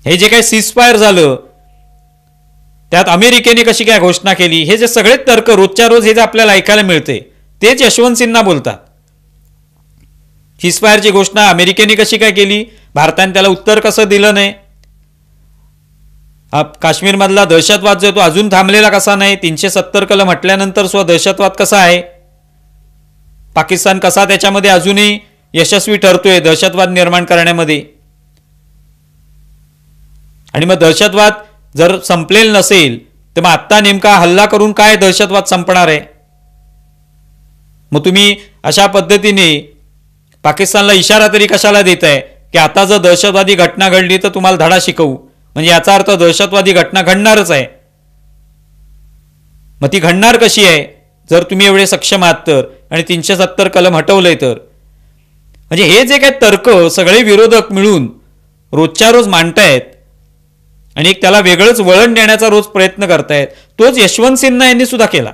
हे जे काही सीजफायर झालं त्यात अमेरिकेने कशी काय घोषणा केली, हे जे सगळे तर्क रोजच्या रोज हे जे आपल्याला ऐकायला मिळते तेच यशवंत सिन्हा बोलतात. सीजफायरची घोषणा अमेरिकेने कशी काय केली, भारताने त्याला उत्तर कसं दिलं नाही, काश्मीरमधला दहशतवाद जो तो अजून थांबलेला कसा नाही, 370 कलम म्हटल्यानंतर सुद्धा दहशतवाद कसा आहे, पाकिस्तान कसा त्याच्यामध्ये अजूनही यशस्वी ठरतोय दहशतवाद निर्माण करण्यामध्ये. आणि मग दहशतवाद जर संपलेला नसेल तर मग आत्ता नेमका हल्ला करून काय दहशतवाद संपणार आहे. मग तुम्ही अशा पद्धतीने पाकिस्तानला इशारा तरी कशाला देताय की आता जर दहशतवादी घटना घडली तर तुम्हाला धडा शिकवू, म्हणजे याचा अर्थ दहशतवादी घटना घडणारच आहे. मग ती घडणार कशी आहे जर तुम्ही एवढे सक्षम आहात तर, आणि 370 कलम हटवलंय तर. म्हणजे हे जे काही तर्क सगळे विरोधक मिळून रोजच्या रोज मांडतायत आणि एक त्याला वेगळंच वळण देण्याचा रोज प्रयत्न करतायत, तोच यशवंत सिन्हा यांनी सुद्धा केला.